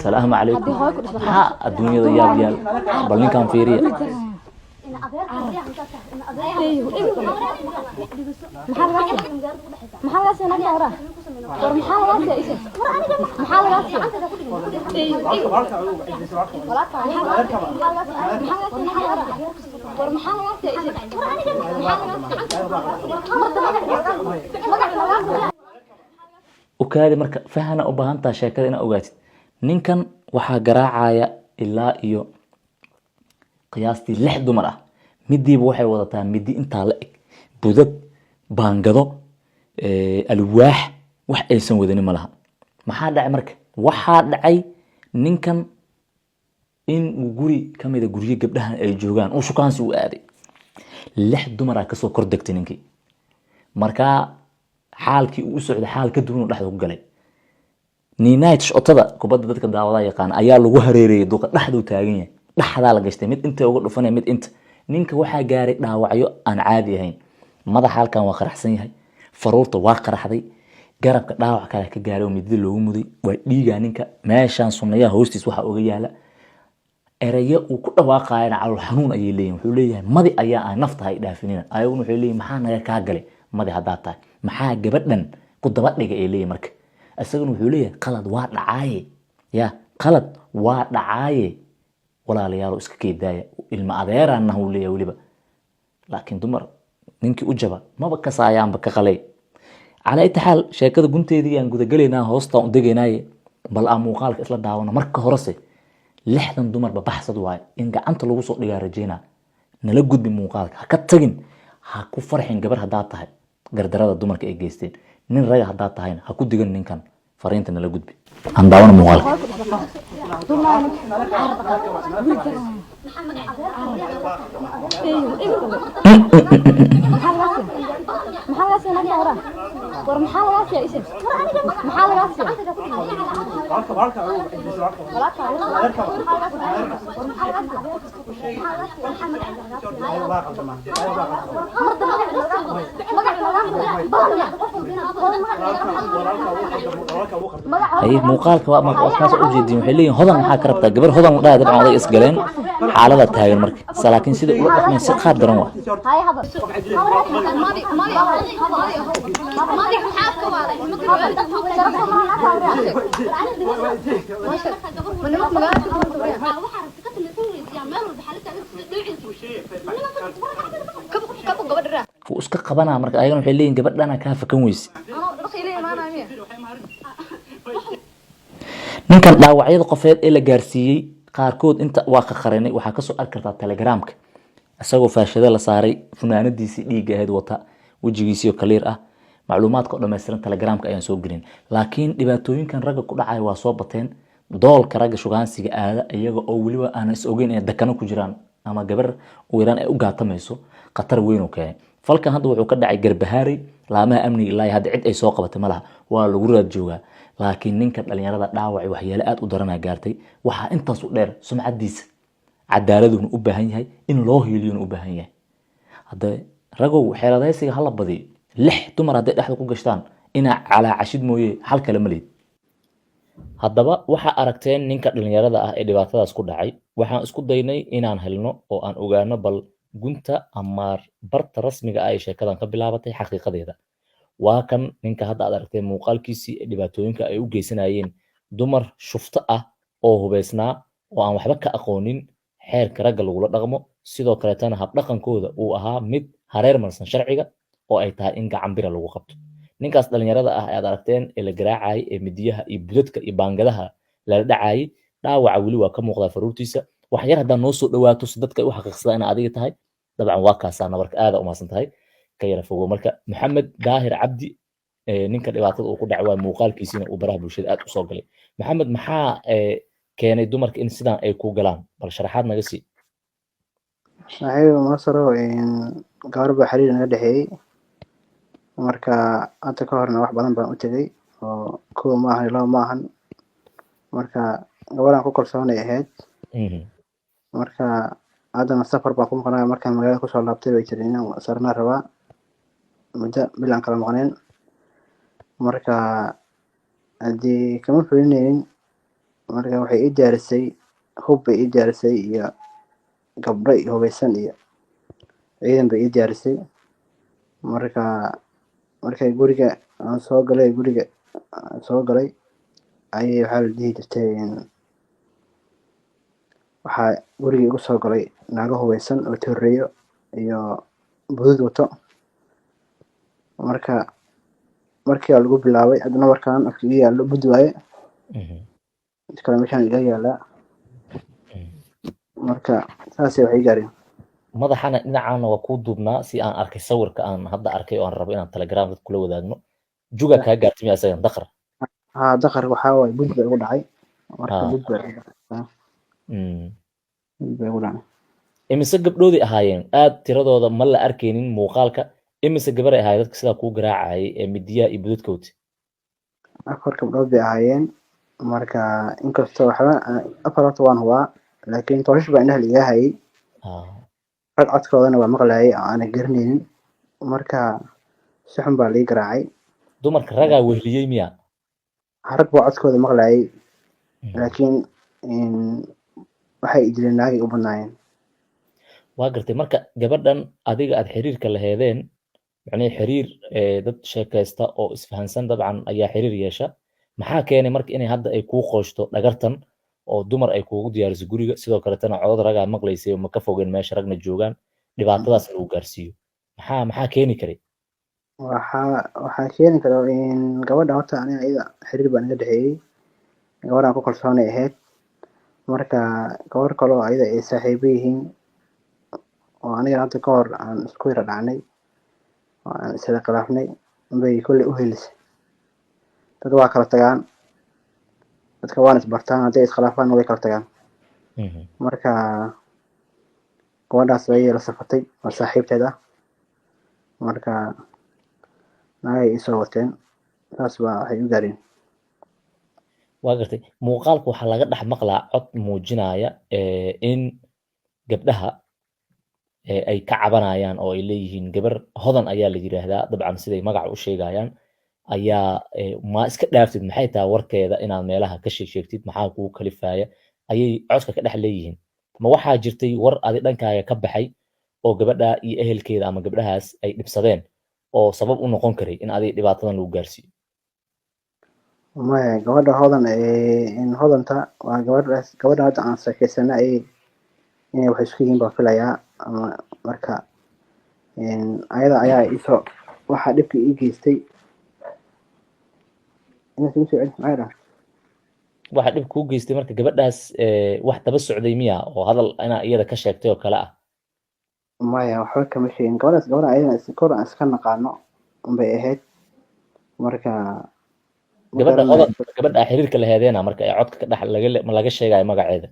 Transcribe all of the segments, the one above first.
السلام عليكم ها الدنيا يا ريال بل كان فيري وكادي مركا فهنا وبهانتا شاكد إنا أوغاتي نينكن waxaa garaacaya ilaa iyo qiyaastii 6 dumar ah midiiba waxay wadataa midi inta la eg budad baangado alwaax wax aysan wadanin malaha maxaa dhacay marka waxaa dhacay ninkan in uu guri kamida guriga gabdhahan ay joogaan oo shukaansi u aaday 6 dumar ah kasoo kor degtay ninkii marka xaalkii uu socday xaal ka duwan dhaxda ku galay niinayd shotada kubadda dadka daawada yaqaan ayaa lagu hareeriyay duqa dhaxdu taagan yahay dhaxda la gashtay mid inta uga dhufanay mid inta ninka waxa gaaray dhaawacyo aan caadi ahayn madax halkan waa qaraxsan yahay faruurta waa qaraxday garabka dhaawac kale ka gaaray oo midda loogu muday waa dhiiga ninka meeshan sunnayaha hoostiis waxa uga yaala erayo uu ku dhawaaqayna calool xanuun ayay leeyihiin wuxuu leeyahay madi ayaa aan naftahay dhaafinina ayaguna wuxuu leeyahay maxaa naga ka galay madi hadaa tahay maxaa gabadhan ku daba dhigay ay leeyahay marka asaguna wuxuu leeyahay qalad waa dhacaaye ya qalad waa dhacaaye walaalayaal iska keedaaya ilma adeerana uu leeyahay waliba laakiin dumar ninkii u jaba maba ka saayaanba ka qalay على أي حال شاكد قنتي دي أن قد قلنا هوستا ودقيناي بل أموقالك إسلا داونا مركة هرسي لحدا دمر ببحث دواي إنك أنت لو وصل لغا رجينا نلقود بموقالك هكتغين هكو فرحين قبر هداتها قردرادة دمر كأي جيستين نين رايا هداتها هين هكو دقن نين كان فرينت نلقود بي أن داونا موقالك أي موقالك وما قصناش أوجدين وحليين هذا ما حكربته قبل هذا ما ده طبعا ضيق إسقالين حالة تاجر مرك لكن سيد أقول لك من سقاد دروا هاي هذا واسك قبنا مرك أيضا وحليين قبل أنا كافة كويس ninkan dhaawacyada qofeed ee la gaarsiiyay qaarkood inta waa ka qaranay waxa ka soo arkartaa telegramka asagoo faashada la saaray funaanadiisii dhiiga ahayd wata wajigiisii clear ah macluumaadka oo dhameystiran telegramka ayaan soo gelin laakiin dhibaatooyinkan ragga ku dhacay waa soo bateen doolka ragga shugaansiga aada iyaga oo waliba aan is ogeyn in dakano ku jiraan ama gabar weeraan ay u gaatamayso qatar weyn oo keenay falkan hadda wuxuu ka dhacay Garbahaari laamaha amniga ilaa hadda cid ay soo qabatay malaha waa lagu raad joogaa laakiin ninka dhalinyarada dhaawac waxyaalo aad u daran gaartay waxa intaas u dheer sumcadiisa cadaaladuna u baahan yahay in loo hiiliyo u baahan yahay hadda ragow xeeladaysiga hala badiyo 6 dumar hadday dhaxda ku gashtaan ina cala cashid mooyee hal kale ma leed haddaba waxa aragteen ninka dhalinyarada ah ee dhibaatadaas ku dhacay waxaan isku daynay inaan helno oo aan ogaano bal gunta ama barta rasmiga ah ee sheekadan ka bilaabatay xaqiiqadeeda waa kan ninka hadda aad aragtay muuqaalkiisii ee dhibaatooyinka ay u geysanayeen dumar shufta ah oo hubeysnaa oo aan waxba ka aqoonin xeerka ragga lagula dhaqmo sidoo kale tan hab dhaqankooda uu ahaa mid hareer marsan sharciga oo ay tahay in gacan bira lagu qabto ninkaas dhalinyarada ah aad aragteen ee la garaacay ee midiyaha iyo budadka iyo baangadaha la dhacay dhaawaca wali waa ka muuqda faruurtiisa wax yar haddaan noo soo dhawaato si dadka u xaqiiqsadaan in adiga tahay dabcan waa kaasa nabarka aad u maasan tahay كيرا فوق مركا محمد داهر عبدي نينكا dhibaatada uu ku dhacay waa muuqaalkiisina uu baraha bulshada aad u soo galay maxamed maxaa keenay dumarka in sidaan ay ku galaan bal sharaxaad naga sii صحيح مصر gabar xiriir naga dhaxeeyay marka hadda ka horna wax badan baan u tagay oo kuwa ma ahan laba ma ahan marka gabaraan ku kalsoonay ahayd marka haddana safar baan ku maqnaa markaan magaalada kusoo laabtay bay jireen inaan sarnaa rabaa muddo bilaan kala maqneen marka haddii kama fulinaynin marka waxay ii diyaarisay hub bay ii diyaarisay iyo gabdho iyo hubeysan iyo ciidan bay ii diyaarisay. marka markay guriga aan soo galay ayay waxaa la dhihi jirtay waxaa guriga igu soo galay naago hubeysan oo tooreeyo iyo budud wato. markii lagu bilaabay haddana markaan afka iga yaallo bud waaye mid kale meeshaan iga yaalaa. marka saasay waxay gaareen. madaxana dhinacana waa kuu duubnaa si aan arkay sawirka aan hadda arkay oo aan rabo inaan telegram dad kula wadaagno. juga kaa gaartay miyaa isagan daqar? haa daqar waxaa waaye bud bay igu dhacay. marka bud bay igu dhacay. imise gabdhoodii ahaayeen aad tiradooda ma la arkaynin muuqaalka? imise gabar ay ahaayeen dadka sidaa kuu garaacayay ee midiyaha iyo bududka wati? 4 gabdhood bay ahaayeen. marka inkastoo waxba 4 horta waan hubaa, laakiin tooshash baa indhaha liiga hayay. rag codkoodana waa maqlayay oo aanay garanaynin. marka si xun baa lii garaacay. dumarka ragaa wehliyey miya? rag baa codkooda maqlayay, laakiin waxay dileen naagay u badnaayeen. waa gartay. marka gabadhan adiga aad xiriirka laheedeen, macnihii xiriir dad sheekaysta oo isfahansan dabcan ayaa xiriir yeesha. maxaa keenay marka inay hadda ay kuu qooshto dhagartan oo dumar ay kuugu diyaariso guriga, sidoo kaletana codod ragaa maqlaysay ma ka fogeen meesha ragna joogaan, dhibaatadaas lagu gaarsiiyo? maxaa keeni karay? waxaa keeni kara gabadha horta aniga iyada xiriir baa naga dhexeeyey. gabadhaan ku kalsoonay ahayd. marka gabar kale oo ayada ay saaxiibo yihiin oo aniga hadda ka hor aan isku yara dhacnay oo aan isla khilaafnay bay kolley u helisay. dad waa kala tagaan, dadka waan isbartaan, hadday iskhilaafaan way kala tagaan. marka gabadhaas ayay la safatay oo saaxiibteed ah. marka naagay isoo wateen, saas baa waxay u gaareen. waa gartay. muuqaalka waxaa laga dhex maqlaa cod muujinaya in gabdhaha ay ka cabanayaan oo ay leeyihiin gabar hodan ayaa la yiraahdaa, dabcan siday magaca u sheegayaan ayaa ma iska dhaaftid, maxay tahay warkeeda inaad meelaha ka sheegtid, maxaa kugu kalifaya ayay codka ka dhex leeyihiin? ma waxaa jirtay war adi dhankaaga ka baxay oo gabadha iyo ehelkeeda ama gabdhahaas ay dhibsadeen oo sabab u noqon karay in adiga dhibaatadan lagu gaarsiiyo? maya, gabadha hodanta waa gabadha hadda aan sheekeysana inay wax isku yihiin baan filayaa. marka ayada ayaa isoo waxaa dhibka ii geystay. waxa dhib kuu geystay marka gabadhaas wax daba socday miya oo hadal inaa iyada ka sheegtay oo kale ah? maya, waxba kama sheegin. gabadhaas gabadha ayada kor aan iska naqaano unbay ahayd. marka gabadha xiriirka laheedeena marka ay codka ka dhex laga sheegayo magaceeda?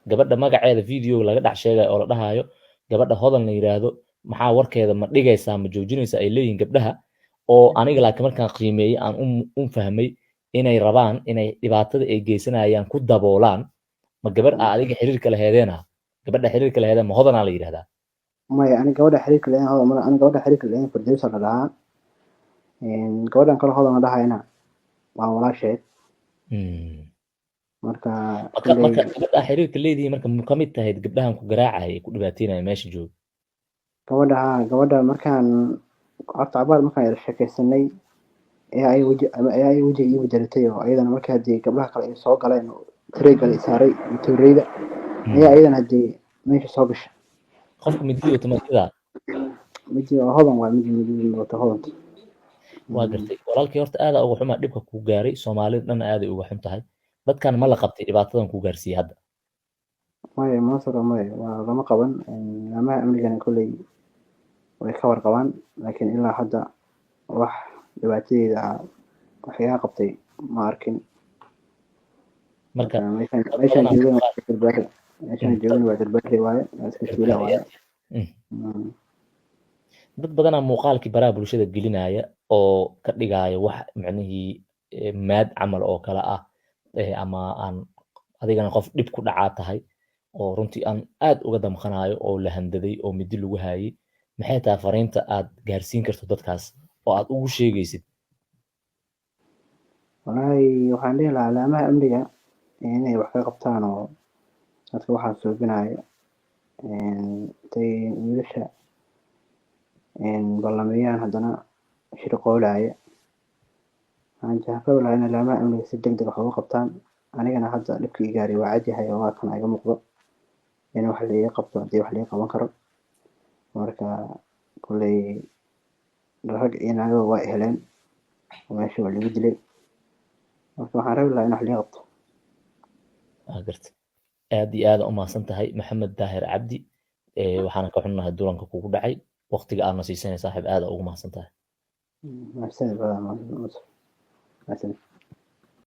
gabadha magaceeda video laga dhex sheegayo oo la dhahayo gabadha hodan la yiraahdo, maxaa warkeeda ma dhigaysaa ma joojinaysaa ay leeyihiin gabdhaha, oo aniga laakiin markaan qiimeeyey aan u fahmay inay rabaan inay dhibaatada ay geysanayaan ku daboolaan. ma gabar adiga xiriirka laheedeena? gabadha xiriirka laheedeen ma hodanaa la yiraahdaa? maya, aniga gabadha xiriirka laheedeen producer la dhahaa. gabadhan kale hodan la dhahayna waa walaasheed. marka gabadha xiriirka leedihiin marka ma kamid tahayd gabdhahan ku garaacaya ku dhibaateynaya meesha jooga? gabadha markaan cabaar markaan yara sheekeysanay ayaa ay weji ii bedelatay oo ayadana marka hadii gabdhaha kale ay soo galeen oo tareega la saaray tooreyda ayaa ayadana hadii meesha soo gashay. qofka midii wata markida midii hodan waa midii wata hodanta. waa gartay. walaalkii horta aada uga xumaa dhibka kuu gaaray, soomaalida dhan aaday uga xun tahay. dadkan ma la qabtay dhibaatadan kuu gaarsiiyey hadda? maya, maya, waa lama qaban. amaha amnigana kolley way ka warqabaan, laakiin ilaa hadda wax dhibaatadeeda waxyaga qabtay ma arkin. marka meeshaan joogana waa darbaari waaye, iska tuula waaye. dad badanaa muuqaalkii baraha bulshada gelinaya oo ka dhigaya wax macnihii maad camal oo kale ah, ama aan adigana qof dhib ku dhacaa tahay oo runtii aan aad uga damqanayo oo la handaday oo midi lagu hayay. maxay tahay fariinta aad gaarsiin karto dadkaas oo aad ugu sheegaysid? wallaahi waxaan dhihi lahaa alaamaha amniga inay wax ka qabtaan oo dadka waxaa suubinaya intay wiilasha ballameeyaan haddana shirqoolaya. waxaan jeclaan lahaa in alaamaha amniga si degdeg wax uga qabtaan. anigana hadda dhibka i gaaray waa cadyahay oo waa kan iga muuqdo in wax liiga qabto haddii wax liiga qaban karo. marka kolley rag iyo naago waa i heleen oo meesha waa lagu dilay. marka waxaan rabi lahaa in wax liiga qabto. waa garta aad iyo aad u mahadsan tahay maxamed daahir cabdi. waxaana ka xunnahay dulanka kugu dhacay waqtiga aadna siisanay saaxiib aad ugu mahadsan tahay. mahadsanid badan mahadsanid.